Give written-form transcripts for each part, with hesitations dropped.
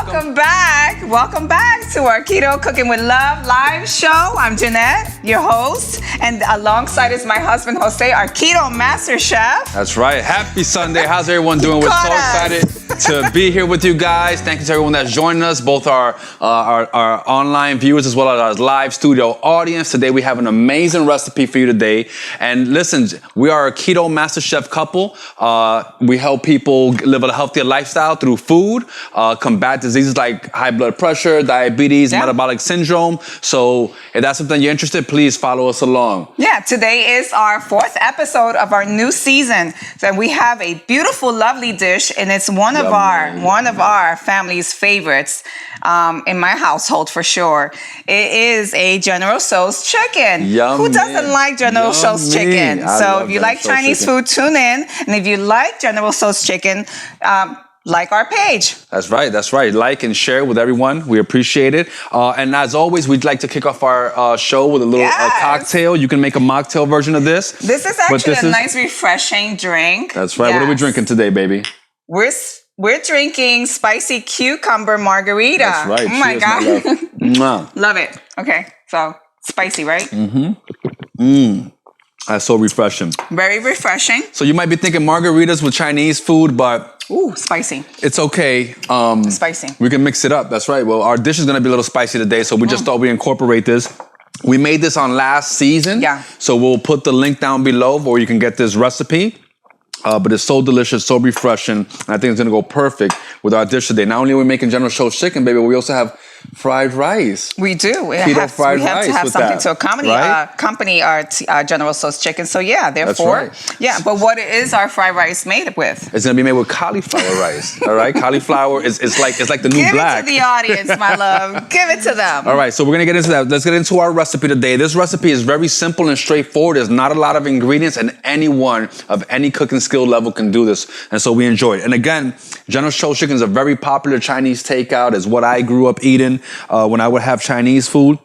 Welcome back to our Keto Cooking with Love live show. I'm Jeanette, your host, and alongside is my husband, Jose, our Keto Master Chef. That's right. Happy Sunday. How's everyone doing? We're so excited to be here with you guys. Thank you to everyone that's joining us, both our online viewers as well as our live studio audience. Today we have an amazing recipe for you today. And listen, we are a Keto Master Chef couple. We help people live a healthier lifestyle through food, combat diseases like high blood pressure, diabetes, metabolic syndrome. So if that's something you're interested, please follow us along. Yeah, today is our 4th episode of our new season. So we have a beautiful, lovely dish, and it's one of our family's favorites in my household for sure. It is a General Tso's chicken. Yummy. Who doesn't like General Tso's chicken? So if you like Chinese food, tune in. And if you like General Tso's chicken, like our page. That's right. Like and share with everyone. We appreciate it. And as always, we'd like to kick off our show with a little cocktail. You can make a mocktail version of this. This is actually a nice, refreshing drink. That's right. Yes. What are we drinking today, baby? We're drinking Spicy Cucumber Margaritas. That's right. Oh my God. Love. Love it. Okay, so spicy, right? Mm-hmm. That's so refreshing. Very refreshing. So you might be thinking margaritas with Chinese food, but spicy. It's okay. Spicy. We can mix it up. That's right. Well, our dish is going to be a little spicy today, so we just thought we'd incorporate this. We made this on last season. Yeah. So we'll put the link down below where you can get this recipe. But it's so delicious, so refreshing, and I think it's going to go perfect with our dish today. Not only are we making General Tso's chicken, baby, but we also have fried rice. We do. We Keto have fried to rice have with something that, to accompany our General Tso's chicken. So yeah, therefore, That's right. But what is our fried rice made with? It's going to be made with cauliflower rice. All right, cauliflower is like the new black. Give it to the audience, my love. Give it to them. All right, so we're going to get into that. Let's get into our recipe today. This recipe is very simple and straightforward. There's not a lot of ingredients, and anyone of any cooking skill level can do this. And so we enjoy it. And again, General Tso's chicken is a very popular Chinese takeout. It's what I grew up eating when I would have Chinese food.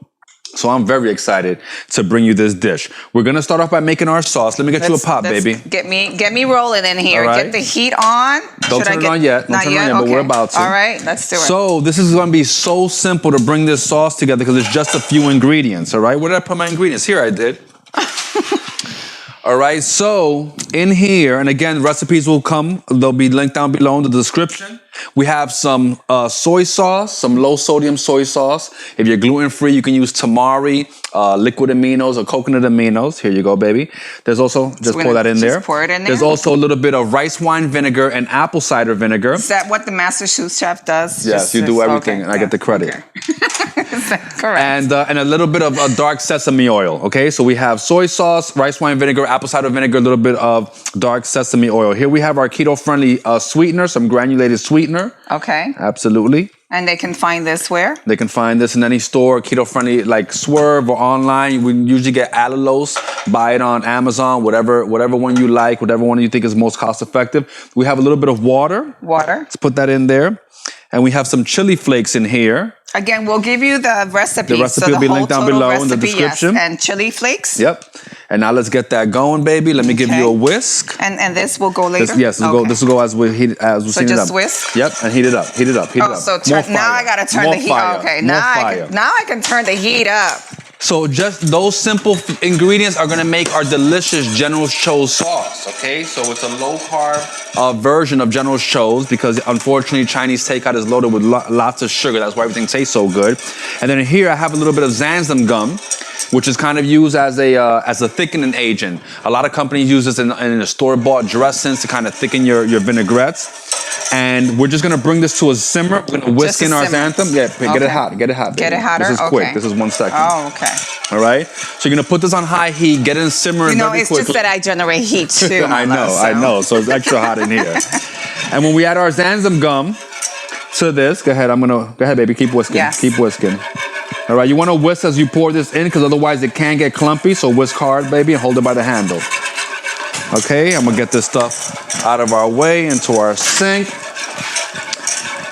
So I'm very excited to bring you this dish. We're going to start off by making our sauce. Let me get you a pot, baby. Get me rolling in here. Right. Get the heat on. Don't turn it on yet. Don't turn it on yet, but we're about to. All right, let's do it. So this is going to be so simple to bring this sauce together because it's just a few ingredients, all right? Where did I put my ingredients? Here I did. All right, so in here, and again, recipes will come. They'll be linked down below in the description. We have some soy sauce, some low-sodium soy sauce. If you're gluten-free, you can use Tamari, liquid aminos, or coconut aminos. Here you go, baby. There's also, just pour that in there. Pour it in there. There's also a little bit of rice wine vinegar and apple cider vinegar. Is that what the Master Sous Chef does? Yes, you do everything, and I get the credit. Okay. Correct. And a little bit of dark sesame oil, okay? So we have soy sauce, rice wine vinegar, apple cider vinegar, a little bit of dark sesame oil. Here we have our keto-friendly sweetener, some granulated sweetener. Okay. Absolutely. And they can find this where? They can find this in any store, keto-friendly, like Swerve or online. We usually get allulose. Buy it on Amazon, whatever one you like, whatever one you think is most cost-effective. We have a little bit of water. Let's put that in there. And we have some chili flakes in here. Again, we'll give you the recipe. The recipe will be linked down below in the description. Yes. And chili flakes. Yep. And now let's get that going, baby. Let me give you a whisk. And this will go later? This will go as we heat as we so heat it up. So just whisk? Yep, and heat it up. So now I got to turn the heat up. Okay, now I can turn the heat up. So just those simple ingredients are gonna make our delicious General Tso's sauce, okay? So it's a low-carb version of General Tso's because unfortunately Chinese takeout is loaded with lots of sugar. That's why everything tastes so good. And then here I have a little bit of Xantham Gum, which is kind of used as a thickening agent. A lot of companies use this in a store-bought dressings to kind of thicken your vinaigrettes. And we're just gonna bring this to a simmer. We're gonna whisk in our xanthan. Yeah, get it hot. Baby. Get it hotter. This is quick. This is 1 second. Oh, okay. All right. So you're gonna put this on high heat. Get it in simmering very quickly. It's just that I generate heat too. I know. So it's extra hot in here. And when we add our Xantham Gum to this, go ahead, baby. Keep whisking. Yes. Keep whisking. All right. You want to whisk as you pour this in because otherwise it can get clumpy. So whisk hard, baby, and hold it by the handle. Okay, I'm gonna get this stuff out of our way into our sink.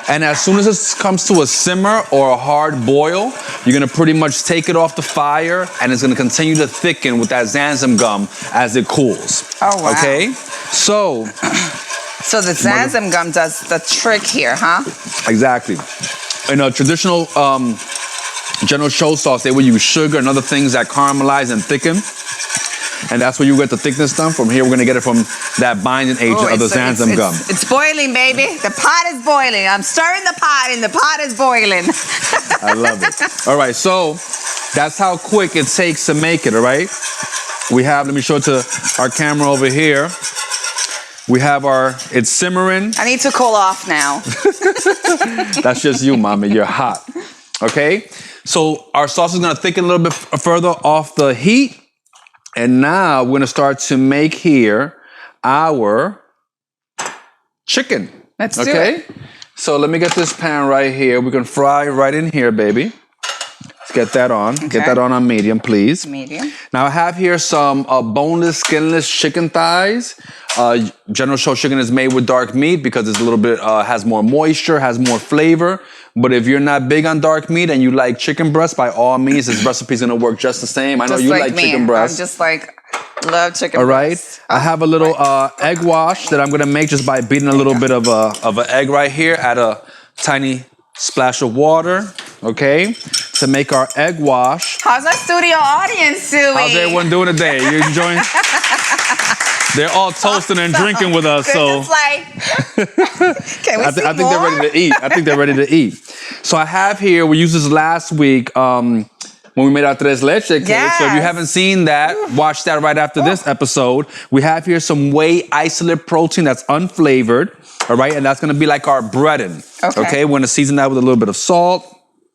And as soon as this comes to a simmer or a hard boil, you're gonna pretty much take it off the fire and it's gonna continue to thicken with that Xantham Gum as it cools. Oh, wow. Okay, so the Xantham Gum does the trick here, huh? Exactly. in a traditional General Tso's sauce, they will use sugar and other things that caramelize and thicken. And that's where you get the thickness done. From here, we're going to get it from that binding agent of the xanthan gum. It's boiling, baby. The pot is boiling. I'm stirring the pot, and the pot is boiling. I love it. All right, so that's how quick it takes to make it, all right? We have, let me show it to our camera over here. We have it's simmering. I need to cool off now. That's just you, mommy. You're hot. Okay? So our sauce is going to thicken a little bit further off the heat. And now we're going to start to make here our chicken. Let's do it. So let me get this pan right here. We can fry right in here, baby. Let's get that on. Okay. Get that on medium, please. Medium. Now I have here some boneless, skinless chicken thighs. General Tso's chicken is made with dark meat because it's a little bit, has more moisture, has more flavor. But if you're not big on dark meat and you like chicken breast, by all means, this recipe is going to work just the same. I know you like chicken breast. I'm just like, love chicken breast. All right. I have a little egg wash that I'm going to make just by beating a little bit of an egg right here. Add a tiny splash of water, okay, to make our egg wash. How's our studio audience doing? How's everyone doing today? You enjoying? They're all toasting and drinking with us, so. Just like, can we I think they're ready to eat. I think they're ready to eat. So I have here, we used this last week when we made our tres leche cake. Yes. So if you haven't seen that, watch that right after this episode. We have here some whey isolate protein that's unflavored, all right? And that's gonna be like our breading, okay? We're gonna season that with a little bit of salt.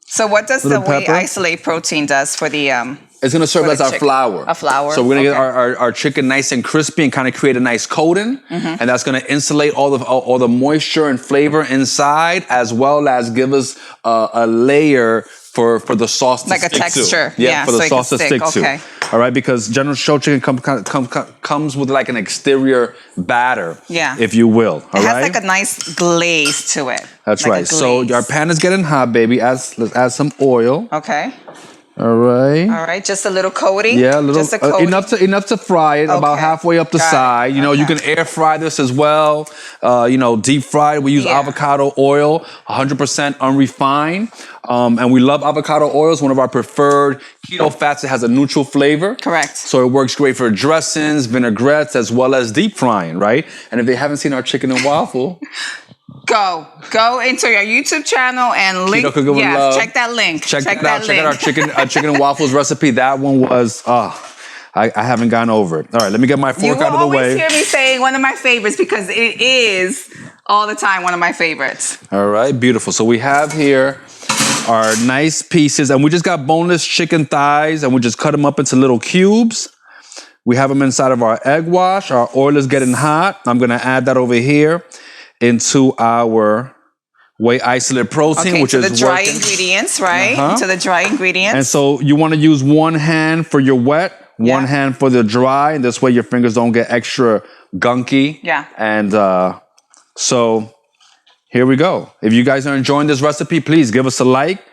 So what does the whey isolate protein does for the... It's going to serve as our flour. A flour. So we're going to get our chicken nice and crispy and kind of create a nice coating. And that's going to insulate all the moisture and flavor inside, as well as give us a layer for the sauce to stick to. Like a texture. Yeah, for the sauce to stick to. All right, because General Tso chicken comes with like an exterior batter, if you will. All right? It has like a nice glaze to it. That's right. So our pan is getting hot, baby. Let's add some oil. Okay. All right. All right, just a little coating. Yeah, a little enough to fry it about halfway up the side. You know, you can air fry this as well. Deep fried. We use avocado oil, 100% unrefined, and we love avocado oil. It's one of our preferred keto fats. It has a neutral flavor. Correct. So it works great for dressings, vinaigrettes, as well as deep frying. Right. And if they haven't seen our chicken and waffle. Go into your YouTube channel and link. Check that link. Check that out. Check out our chicken and waffles recipe. That one was I haven't gone over it. All right, let me get my fork out of the way. You always hear me saying one of my favorites because it is all the time one of my favorites. All right, beautiful. So we have here our nice pieces, and we just got boneless chicken thighs, and we just cut them up into little cubes. We have them inside of our egg wash. Our oil is getting hot. I'm gonna add that over here into our whey isolate protein, which is the dry ingredients, right? To the dry ingredients. And so you want to use one hand for your wet, one hand for the dry, and this way your fingers don't get extra gunky. Yeah. And so here we go. If you guys are enjoying this recipe, please give us a like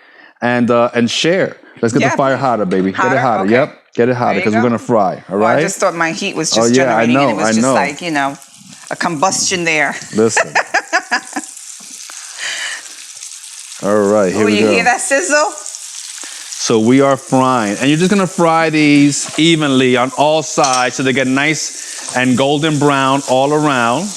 and share. Let's get the fire hotter, baby. Get it hotter. Okay. Yep. Get it hotter because we're gonna fry. All right. I just thought my heat was just generating. And it was just like, a combustion there. Listen. All right, here we go. You hear that sizzle? So we are frying. And you're just going to fry these evenly on all sides so they get nice and golden brown all around.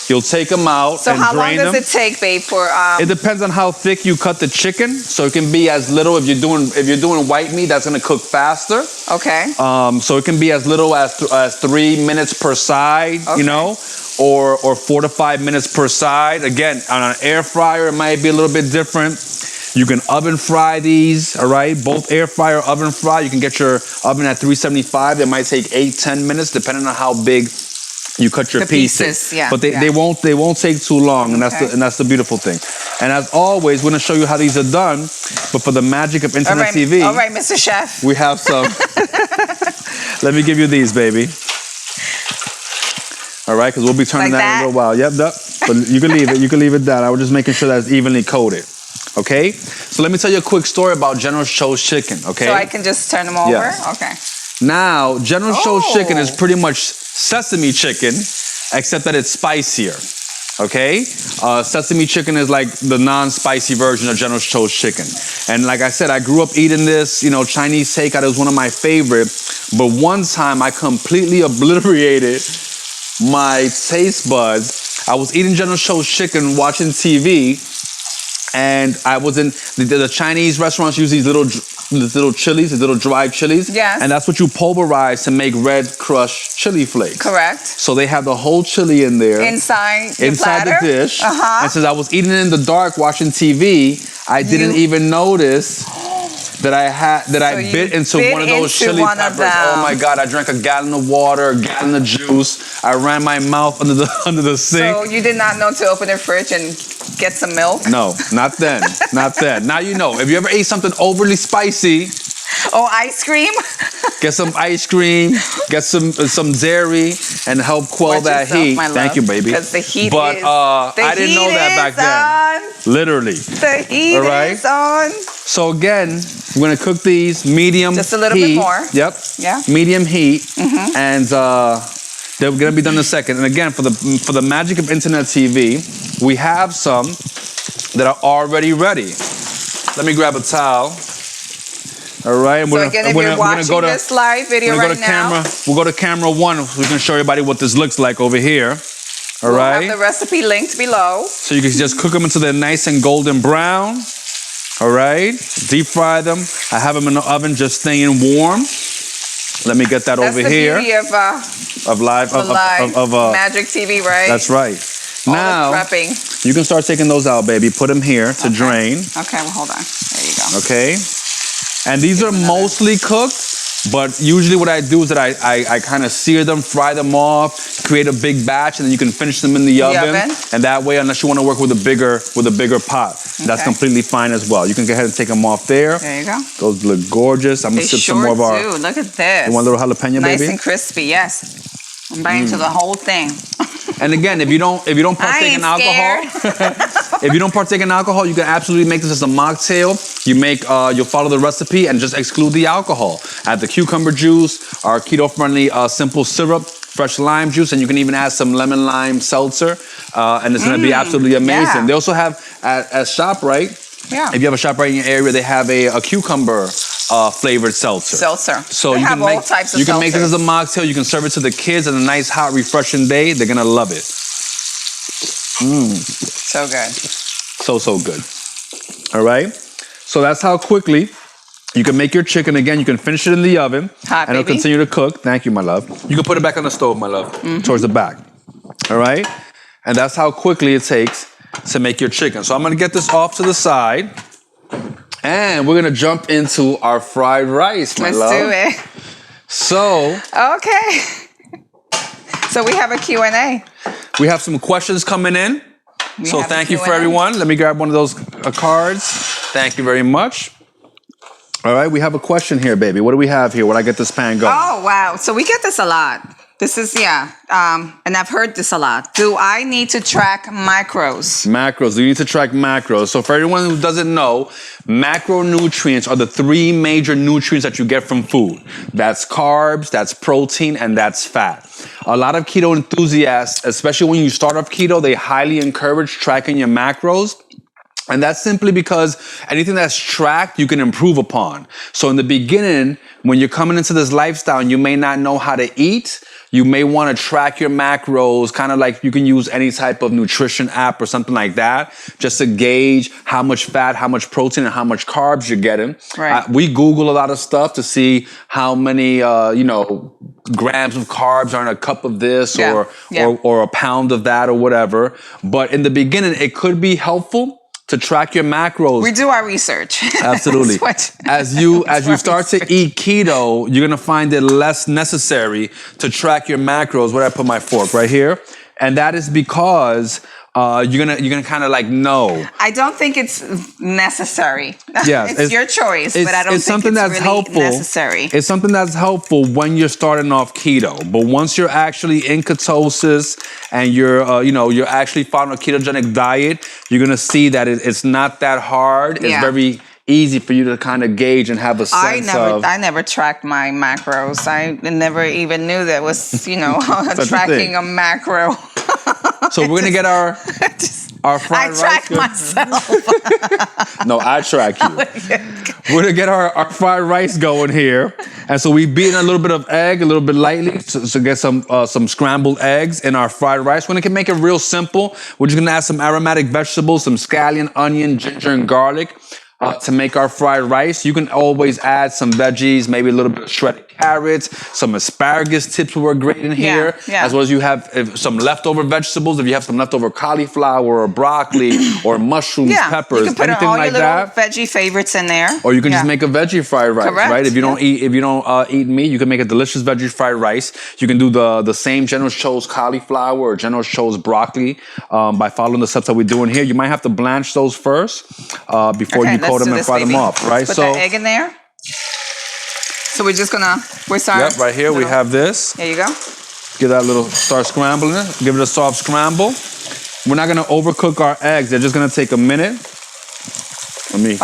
You'll take them out and drain them. So how long does it take, babe, for... It depends on how thick you cut the chicken. So it can be as little, if you're doing white meat, that's going to cook faster. Okay. So it can be as little as 3 minutes per side, or 4 to 5 minutes per side. Again, on an air fryer, it might be a little bit different. You can oven fry these, all right? Both air fryer or oven fry. You can get your oven at 375. It might take 8-10 minutes, depending on how big you cut your pieces. But they won't take too long, and that's the beautiful thing. And as always, we're gonna show you how these are done. But for the magic of internet TV, all right, Mr. Chef, we have some. Let me give you these, baby. All right, because we'll be turning that in a little while. Yep. But you can leave it. You can leave it down. I was just making sure that it's evenly coated. Okay. So let me tell you a quick story about General Tso's chicken. Okay. So I can just turn them over. Yes. Okay. Now, General Tso's chicken is pretty much sesame chicken, except that it's spicier. Okay, sesame chicken is like the non-spicy version of General Tso's chicken. And like I said, I grew up eating this, you know, Chinese takeout. It was one of my favorite. But one time I completely obliterated my taste buds. I was eating General Tso's chicken, watching TV, and I was in the Chinese restaurants use these little chilies, these little dried chilies. Yes. And that's what you pulverize to make red crushed chili flakes. Correct. So they have the whole chili in there. Inside the dish. And since I was eating it in the dark watching TV, I didn't even notice that I bit into one of those chili peppers. Oh my God, I drank a gallon of water, a gallon of juice. I ran my mouth under the sink. So you did not know to open the fridge and get some milk? No, not then. Not then. Now you know. If you ever ate something overly spicy, ice cream? Get some ice cream, get some dairy, and help quell that heat. Thank you, baby. Because the heat but, is I didn't know that back then. Literally. The heat is on. So again, we're gonna cook these medium heat. Just a little bit more. Yep. Yeah. Medium heat, and they're gonna be done in a second. And again, for the magic of internet TV, we have some that are already ready. Let me grab a towel. All right. So again, if you're watching this live video right now, we'll go to camera 1. We can show everybody what this looks like over here. All right. We'll have the recipe linked below. So you can just cook them until they're nice and golden brown. All right. Deep fry them. I have them in the oven just staying warm. Let me get that over here. That's the beauty of Magic TV, right? That's right. All the prepping. You can start taking those out, baby. Put them here to drain. Okay, well, hold on. There you go. Okay. And these are mostly cooked, but usually what I do is that I kind of sear them, fry them off, create a big batch, and then you can finish them in the oven. And that way, unless you want to work with a bigger pot, that's completely fine as well. You can go ahead and take them off there. There you go. Those look gorgeous. I'm gonna sip some more of our. Look at this. You want a little jalapeno, baby? Nice and crispy. Yes. I'm biting into the whole thing. And again, if you don't partake in alcohol, if you don't partake in alcohol, you can absolutely make this as a mocktail. You'll follow the recipe and just exclude the alcohol. Add the cucumber juice, our keto-friendly simple syrup, fresh lime juice, and you can even add some lemon lime seltzer, and it's gonna be absolutely amazing. Yeah. They also have at ShopRite. Yeah. If you have a ShopRite in your area, they have a cucumber flavored seltzer. So they you have can make all types of you can make this seltzers. as a mocktail. You can serve it to the kids on a nice, hot, refreshing day. They're gonna love it. So good. So good. All right. So that's how quickly you can make your chicken. Again, you can finish it in the oven, and it'll continue to cook. Thank you, my love. You can put it back on the stove, my love, towards the back. All right. And that's how quickly it takes to make your chicken. So I'm gonna get this off to the side. And we're gonna jump into our fried rice, my love. Let's do it. So. Okay. So we have a Q&A. We have some questions coming in. So thank you for everyone. Let me grab one of those cards. Thank you very much. All right, we have a question here, baby. What do we have here? When I get this pan going? Oh, wow. So we get this a lot. This is, and I've heard this a lot. Do I need to track macros? Macros. You need to track macros. So for everyone who doesn't know, macronutrients are the 3 major nutrients that you get from food. That's carbs, that's protein, and that's fat. A lot of keto enthusiasts, especially when you start off keto, they highly encourage tracking your macros. And that's simply because anything that's tracked, you can improve upon. So in the beginning, when you're coming into this lifestyle and you may not know how to eat, you may want to track your macros, kind of like you can use any type of nutrition app or something like that, just to gauge how much fat, how much protein, and how much carbs you're getting. Right. We Google a lot of stuff to see how many, grams of carbs are in a cup of this or a pound of that or whatever. But in the beginning, it could be helpful to track your macros. We do our research. Absolutely. As you start to eat keto, you're gonna find it less necessary to track your macros. Where I put my fork? Right here. And that is because you're gonna kind of like know. I don't think it's necessary. Yes, it's your choice, but I don't think something it's that's really helpful. necessary. It's something that's helpful when you're starting off keto, but once you're actually in ketosis and you're actually following a ketogenic diet, you're gonna see that it's not that hard. It's very easy for you to kind of gauge and have a sense of. I never tracked my macros. I never even knew that was, tracking a macro. So we're gonna get our fried rice. I track myself. No, I track you. We're gonna get our fried rice going here, and so we've beaten a little bit of egg, a little bit lightly, so get some scrambled eggs in our fried rice. We're gonna make it real simple. We're just gonna add some aromatic vegetables, some scallion, onion, ginger, and garlic. To make our fried rice. You can always add some veggies, maybe a little bit of shredded carrots, some asparagus tips will work great in here, as well as you have some leftover vegetables. If you have some leftover cauliflower or broccoli or mushrooms, peppers, you can put anything all like your that. Veggie favorites in there. Or you can just make a veggie fried rice, Correct. right? If you don't eat meat, you can make a delicious veggie fried rice. You can do the same General Tso's cauliflower or General Tso's broccoli by following the steps that we're doing here. You might have to blanch those first before you coat them and fry them up, right? Let's put that egg in there. So we're sorry. Yep, right here we have this. There you go. Give that a little, start scrambling it. Give it a soft scramble. We're not gonna overcook our eggs. They're just gonna take a minute. Let me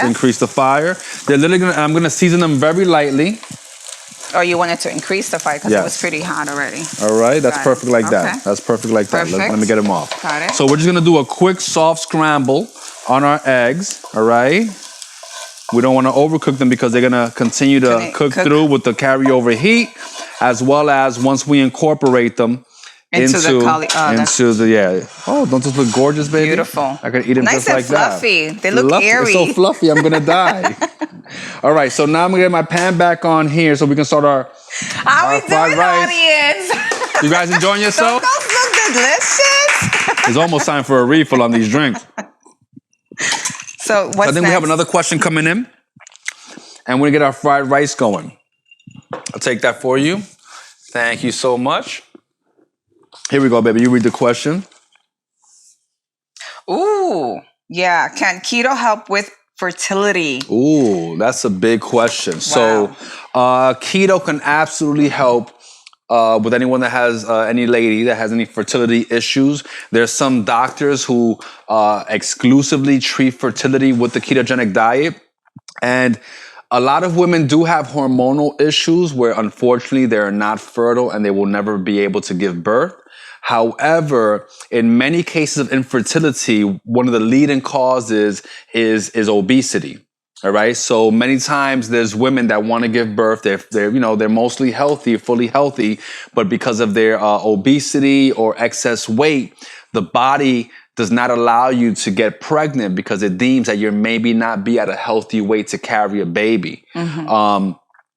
increase the fire. They're literally I'm gonna season them very lightly. Oh, you wanted to increase the fire because it was pretty hot already. All right, that's perfect like that. That's perfect like that. Let me get them off. Got it. So we're just gonna do a quick soft scramble on our eggs, all right? We don't wanna overcook them because they're gonna continue to cook through with the carryover heat, as well as once we incorporate them into the Oh, don't those look gorgeous, baby? Beautiful. I could eat them nice just like that. Nice and fluffy. They look airy. They're so fluffy, I'm gonna die. All right, so now I'm gonna get my pan back on here so we can start our fried rice. Audience? You guys enjoying yourself? Don't those look delicious? It's almost time for a refill on these drinks. So what's I think we have another question coming in, and we're gonna get our fried rice going. I'll take that for you. Thank you so much. Here we go, baby. You read the question. Ooh, yeah. Can keto help with fertility? Ooh, that's a big question. Wow. So keto can absolutely help with anyone that has any lady that has any fertility issues. There's some doctors who exclusively treat fertility with the ketogenic diet. And a lot of women do have hormonal issues where unfortunately they're not fertile and they will never be able to give birth. However, in many cases of infertility, one of the leading causes is obesity. All right. So many times there's women that want to give birth. They're mostly healthy, fully healthy, but because of their obesity or excess weight, the body does not allow you to get pregnant because it deems that you're maybe not be at a healthy weight to carry a baby. Mm-hmm.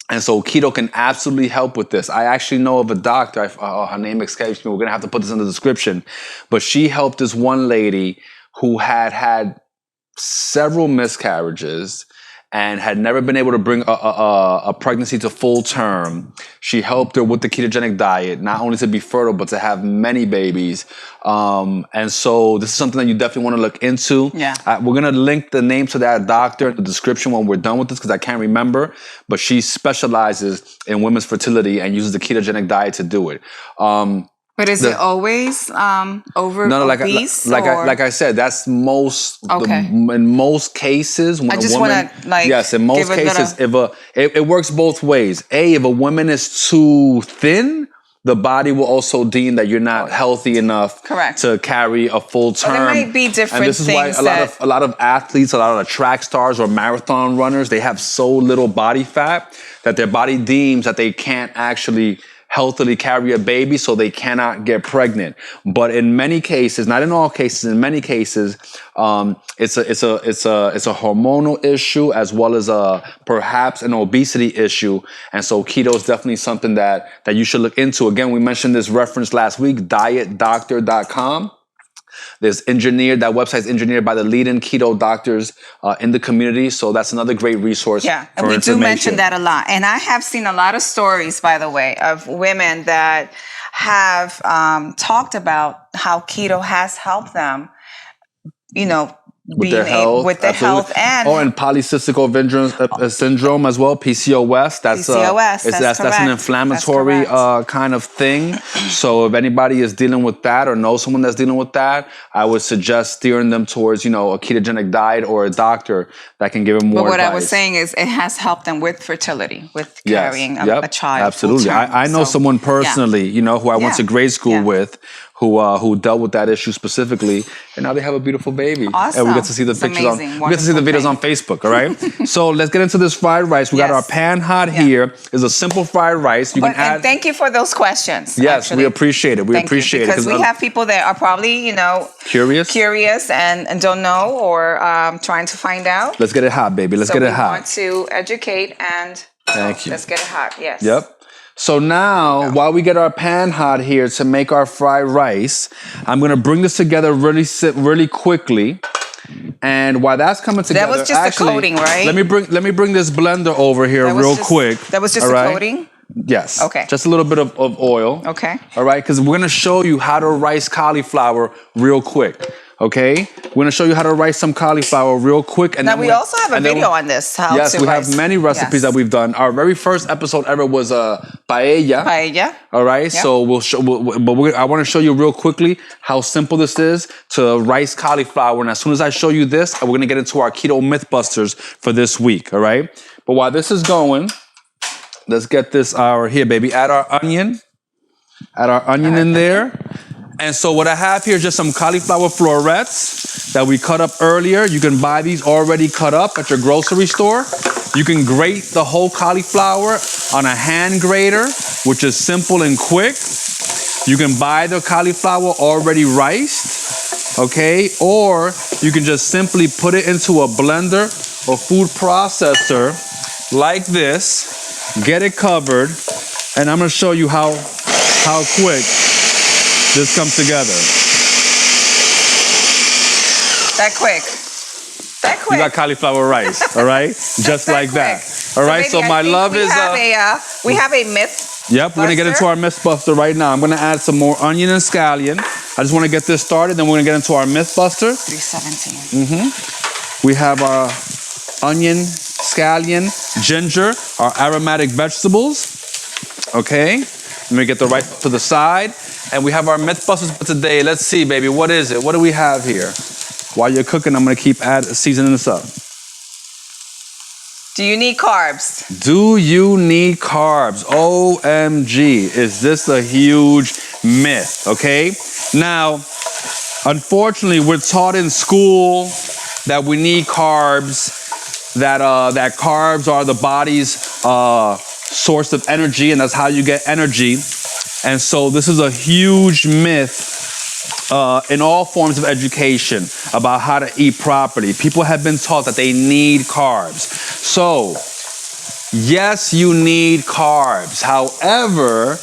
And so keto can absolutely help with this. I actually know of a doctor, her name escapes me, we're gonna have to put this in the description, but she helped this one lady who had several miscarriages and had never been able to bring a pregnancy to full term. She helped her with the ketogenic diet, not only to be fertile, but to have many babies. And so this is something that you definitely want to look into. Yeah. We're going to link the name to that doctor in the description when we're done with this because I can't remember. But she specializes in women's fertility and uses the ketogenic diet to do it. But is it always obese? Like I said, that's most. Okay. In most cases, when I just want to yes, in most cases, it works both ways. If a woman is too thin, the body will also deem that you're not healthy enough to carry a full term. But there might be different things. And this is why a lot of athletes, a lot of track stars or marathon runners, they have so little body fat that their body deems that they can't actually healthily carry a baby, so they cannot get pregnant. But in many cases, not in all cases, in many cases, it's a hormonal issue as well as perhaps an obesity issue. And so keto is definitely something that you should look into. Again, we mentioned this reference last week, dietdoctor.com. That website's engineered by the leading keto doctors in the community. So that's another great resource. Yeah, and we do mention that a lot. And I have seen a lot of stories, by the way, of women that have talked about how keto has helped them, with their health and polycystic ovarian syndrome as well, PCOS. That's an inflammatory kind of thing. So if anybody is dealing with that or knows someone that's dealing with that, I would suggest steering them towards a ketogenic diet or a doctor that can give them more advice. But what I was saying is it has helped them with fertility, with carrying a child. Absolutely. I know someone personally, who I went to grade school with, who dealt with that issue specifically, and now they have a beautiful baby. Awesome. And we get to see the pictures amazing. we get to see the videos on Facebook, all right? So let's get into this fried rice. We got our pan hot here. It's a simple fried rice. You can add. And thank you for those questions. Yes, actually. we appreciate it. We appreciate it. Because we have people that are probably, curious and don't know or trying to find out. Let's get it hot, baby. Let's get it hot. We want to educate and thank you. Let's get it hot. Yes. Yep. So now, while we get our pan hot here to make our fried rice, I'm gonna bring this together really quickly. And while that's coming together, that was just the coating, right? Let me bring this blender over here real quick. That was just the coating? Yes. Okay. Just a little bit of oil. Okay. All right, because we're gonna show you how to rice cauliflower real quick. Okay, we're gonna show you how to rice some cauliflower real quick. And now then we also have a video on this. Yes, we have many recipes that we've done. Our very first episode ever was paella. Paella. All right, so we'll show. I want to show you real quickly how simple this is to rice cauliflower. And as soon as I show you this, we're gonna get into our keto mythbusters for this week. All right, but while this is going, let's get this here, baby. Add our onion. Add our onion in there. And so what I have here is just some cauliflower florets that we cut up earlier. You can buy these already cut up at your grocery store. You can grate the whole cauliflower on a hand grater, which is simple and quick. You can buy the cauliflower already riced, okay? Or you can just simply put it into a blender or food processor like this, get it covered, and I'm gonna show you how quick this comes together. That quick. You got cauliflower rice, all right? Just like that. All right, so my love is... we have a myth. Yep, we're gonna get into our Mythbuster right now. I'm gonna add some more onion and scallion. I just wanna get this started, then we're gonna get into our Mythbuster. 317. We have our onion, scallion, ginger, our aromatic vegetables. Okay, let me get the rice to the side. And we have our Mythbusters for today. Let's see, baby, what is it? What do we have here? While you're cooking, I'm gonna keep seasoning this up. Do you need carbs? Do you need carbs? OMG, is this a huge myth, okay? Now, unfortunately, we're taught in school that we need carbs, that carbs are the body's source of energy, and that's how you get energy. And so this is a huge myth in all forms of education about how to eat properly. People have been taught that they need carbs. So, yes, you need carbs. However,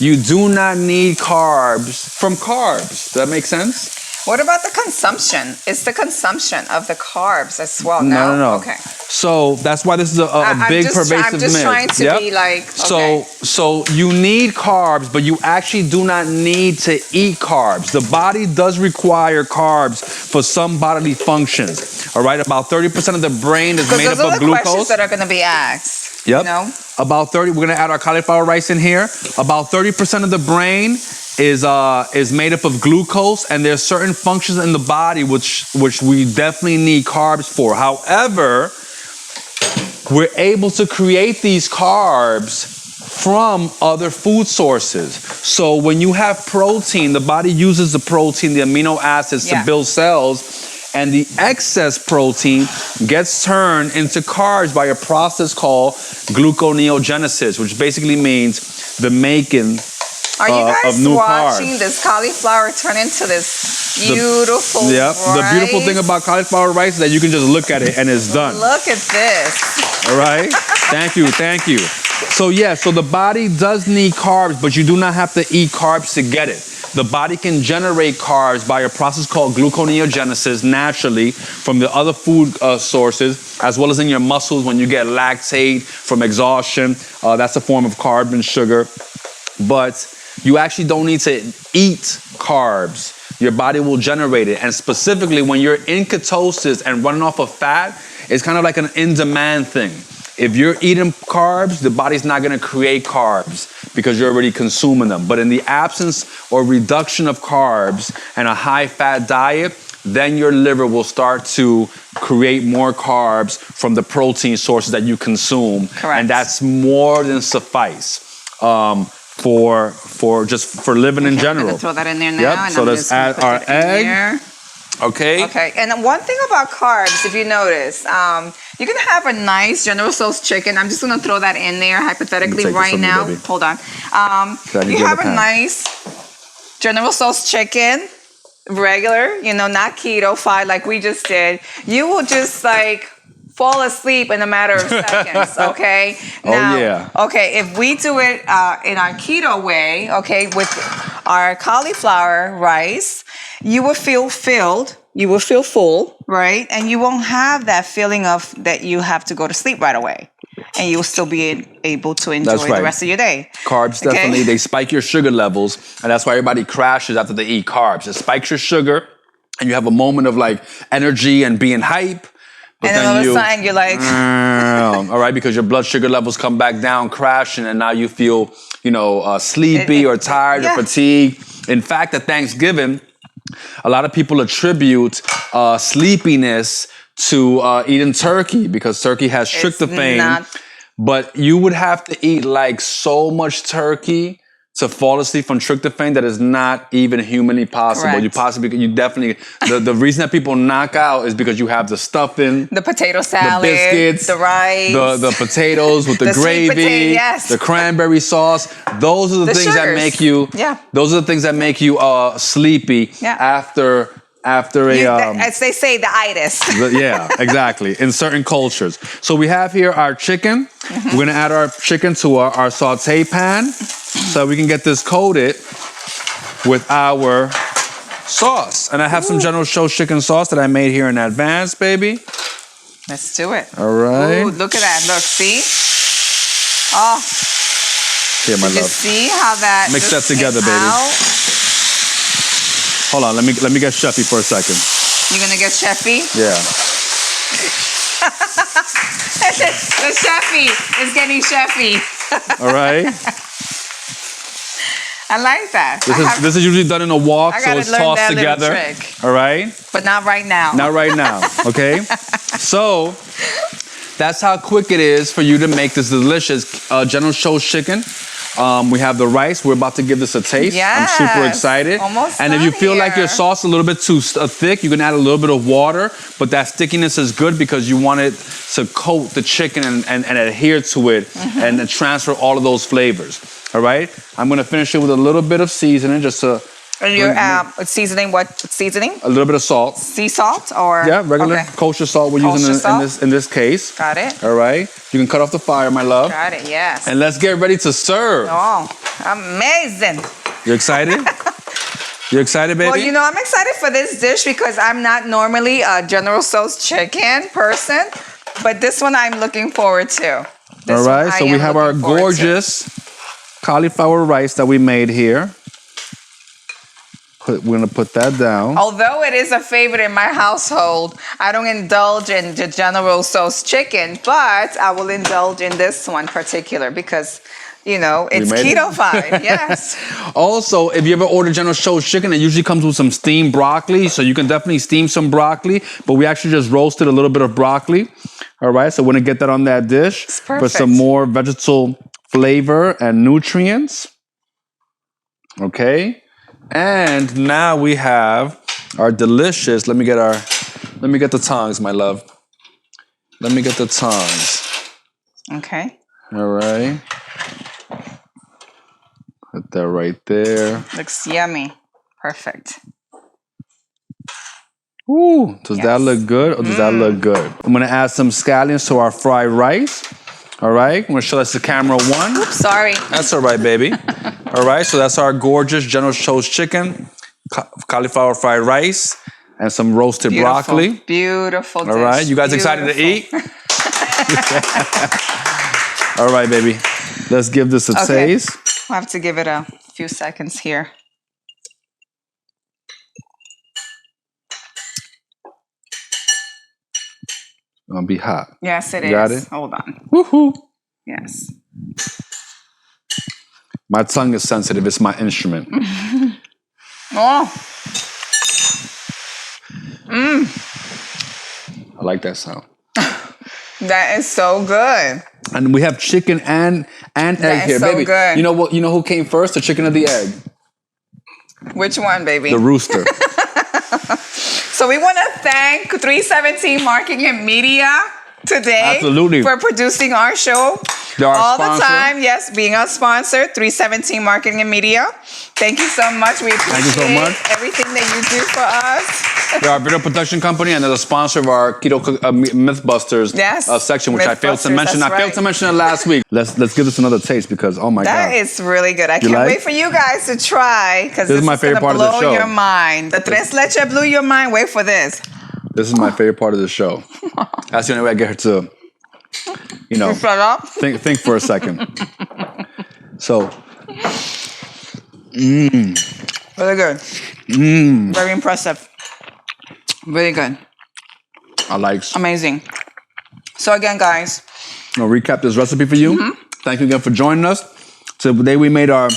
you do not need carbs from carbs. Does that make sense? What about the consumption? It's the consumption of the carbs as well. No. Okay. So that's why this is a big pervasive myth. I'm just trying to be like, okay. So you need carbs, but you actually do not need to eat carbs. The body does require carbs for some bodily functions. All right, about 30% of the brain is made up of glucose. Those are the questions that are going to be asked. Yep. You know? About 30. We're going to add our cauliflower rice in here. About 30% of the brain is made up of glucose, and there's certain functions in the body which we definitely need carbs for. However, we're able to create these carbs from other food sources. So when you have protein, the body uses the protein, the amino acids to build cells, and the excess protein gets turned into carbs by a process called gluconeogenesis, which basically means the making Are you guys watching carbs. this cauliflower turn into this beautiful rice? The beautiful thing about cauliflower rice is that you can just look at it and it's done. Look at this. All right? Thank you. So so the body does need carbs, but you do not have to eat carbs to get it. The body can generate carbs by a process called gluconeogenesis naturally from the other food sources, as well as in your muscles when you get lactate from exhaustion. That's a form of carb and sugar. But you actually don't need to eat carbs. Your body will generate it. And specifically, when you're in ketosis and running off of fat, it's kind of like an in-demand thing. If you're eating carbs, the body's not going to create carbs because you're already consuming them. But in the absence or reduction of carbs and a high-fat diet, then your liver will start to create more carbs from the protein sources that you consume. Correct. And that's more than suffice. for living in general. I'm gonna throw that in there now. Yep. And So I'm let's just gonna add put our it in egg. there. Okay. Okay. And one thing about carbs, if you notice, you can have a nice General Tso's chicken. I'm just gonna throw that in there hypothetically right now. Baby. Hold on. You have a nice General Tso's chicken, regular, not keto-fied like we just did. You will just like fall asleep in a matter of seconds, okay? Now, yeah. Okay, if we do it in our keto way, okay, with our cauliflower rice, you will feel filled, you will feel full, right? And you won't have that feeling of that you have to go to sleep right away. And you'll still be able to enjoy the rest of your day. Carbs definitely, they spike your sugar levels. And that's why everybody crashes after they eat carbs. It spikes your sugar and you have a moment of like energy and being hype. But and then all of a sudden you're like... all right, because your blood sugar levels come back down crashing and now you feel, sleepy or tired or fatigued. In fact, at Thanksgiving, a lot of people attribute sleepiness to eating turkey because turkey has tryptophan. But you would have to eat like so much turkey to fall asleep from tryptophan that is not even humanly possible. Correct. You definitely, the reason that people knock out is because you have the stuffing, the potato salad, the biscuits, the rice, the potatoes with the gravy, the cranberry sauce. Those are the things that make you, those are the things that make you sleepy after as they say, the itis. Yeah, exactly. In certain cultures. So we have here our chicken. Mm-hmm. We're gonna add our chicken to our saute pan so we can get this coated with our sauce. And I have some General Tso's chicken sauce that I made here in advance, baby. Let's do it. All right. Ooh, look at that. Look, see? Oh. Here, my love. You see how that mix that together, baby. Hold on, let me get chefy for a second. You're gonna get chefy? Yeah. The chefy is getting chefy. All right. I like that. This is usually done in a wok, so it's tossed that together. Trick. All right. But not right now. Not right now. Okay. So that's how quick it is for you to make this delicious General Tso's chicken. We have the rice. We're about to give this a taste. Yes. I'm super excited. Almost and if you feel like your sauce is a little bit too thick, you can add a little bit of water, but that stickiness is good because you want it to coat the chicken and adhere to it and transfer all of those flavors. All right? I'm going to finish it with a little bit of seasoning just to... And you're seasoning what seasoning? A little bit of salt. Sea salt or? Yeah, regular kosher salt we're using in this case. Got it. All right. You can cut off the fire, my love. Got it, yes. And let's get ready to serve. Oh, amazing. You excited? You excited, baby? Well, I'm excited for this dish because I'm not normally a General Tso's chicken person, but this one I'm looking forward to. All right, so we have our gorgeous cauliflower rice that we made here. We're gonna put that down. Although it is a favorite in my household, I don't indulge in the General Tso's chicken, but I will indulge in this one particular because, it's keto-fied. Yes. Also, if you ever order General Tso's chicken, it usually comes with some steamed broccoli, so you can definitely steam some broccoli, but we actually just roasted a little bit of broccoli. All right, so we're gonna get that on that dish for some more vegetable flavor and nutrients. Okay. And now we have our delicious, let me get the tongs, my love. Let me get the tongs. Okay. All right. Put that right there. Looks yummy. Perfect. Ooh, does that look good or does that look good? I'm gonna add some scallions to our fried rice. All right, I'm gonna show this to camera one. Oops, sorry. That's all right, baby. All right, so that's our gorgeous General Tso's chicken, cauliflower fried rice, and some roasted broccoli. Beautiful dish. All right, you guys excited to eat? All right, baby. Let's give this a taste. I'll have to give it a few seconds here. It's gonna be hot. Yes, it is. Got it? Hold on. Woohoo! Yes. My tongue is sensitive. It's my instrument. Oh. I like that sound. That is so good. And we have chicken and egg here, so baby. good. You know what? You know who came first? The chicken or the egg? Which one, baby? The rooster. So we want to thank 317 Marketing and Media today. Absolutely. For producing our show. They're our all sponsor. The time. Yes, being our sponsor, 317 Marketing and Media. Thank you so much. We appreciate everything that you do for us. They're our video production company, and they're the sponsor of our Keto Mythbusters section, which I failed to mention. I failed to mention it last week. Let's give this another taste because, oh my God. That is really good. I can't wait for you guys to try because this is my favorite part of the show. Blow your mind. The Tres Leche blew your mind. Wait for this. This is my favorite part of the show. That's the only way I get her to, shut up. Think for a second. So, really good. Very impressive. Really good. I like. Amazing. So again, guys, I'll recap this recipe for you. Thank you again for joining us. Today we made our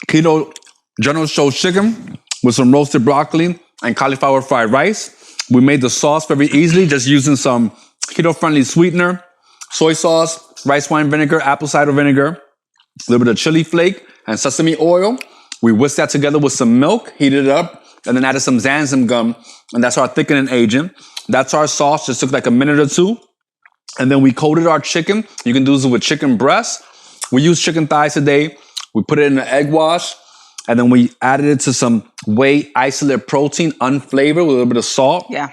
keto General Tso's chicken with some roasted broccoli and cauliflower fried rice. We made the sauce very easily, just using some keto-friendly sweetener, soy sauce, rice wine vinegar, apple cider vinegar, a little bit of chili flake, and sesame oil. We whisked that together with some milk, heated it up, and then added some Xantham Gum, and that's our thickening agent. That's our sauce. Just took like a minute or two. And then we coated our chicken. You can do this with chicken breast. We used chicken thighs today. We put it in an egg wash, and then we added it to some Whey isolate protein, unflavored, with a little bit of salt. Yeah.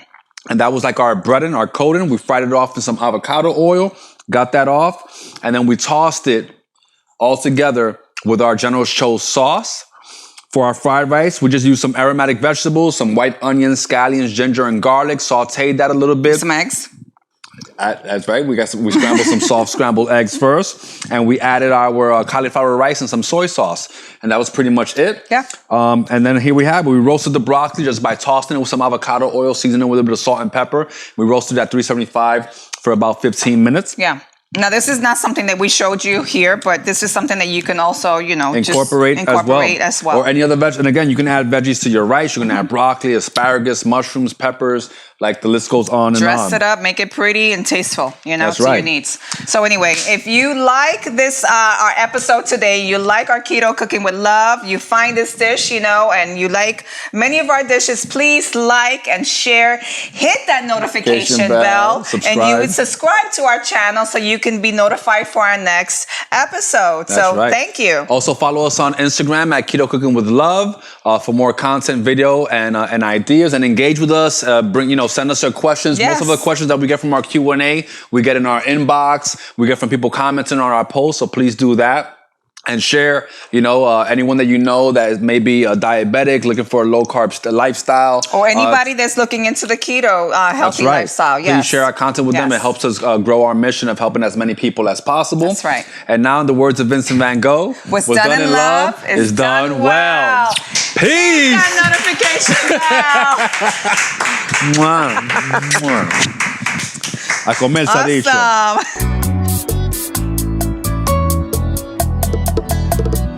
And that was like our breading, our coating. We fried it off in some avocado oil, got that off, and then we tossed it all together with our General Tso's sauce. For our fried rice, we just used some aromatic vegetables, some white onions, scallions, ginger, and garlic. Sauteed that a little bit. Some eggs. That's right. We scrambled some soft scrambled eggs first, and we added our cauliflower rice and some soy sauce, and that was pretty much it. Yeah. And then here we roasted the broccoli just by tossing it with some avocado oil, seasoning it with a little bit of salt and pepper. We roasted at 375 for about 15 minutes. Yeah. Now, this is not something that we showed you here, but this is something that you can also, incorporate as well. Or any other veg. And again, you can add veggies to your rice. You can add broccoli, asparagus, mushrooms, peppers. Like the list goes on and on. Dress it up, make it pretty and tasteful, That's to right. your needs. So anyway, if you like this, our episode today, you like our keto cooking with love, you find this dish, and you like many of our dishes, please like and share, hit that notification bell, subscribe. And you would subscribe to our channel so you can be notified for our next episode. That's right. Thank you. Also follow us on Instagram at Keto Cooking with Love for more content, video, and ideas, and engage with us. Send us your questions. Yes. Most of the questions that we get from our Q&A, we get in our inbox. We get from people commenting on our posts, so please do that. And share, anyone that you know that is maybe a diabetic, looking for a low-carb lifestyle. Or anybody that's looking into the keto healthy lifestyle. Yes. Please share our content with them. It helps us grow our mission of helping as many people as possible. That's right. And now, in the words of Vincent Van Gogh, what's done in love is done well. Peace! That notification bell. A comer, se ha dicho. Awesome.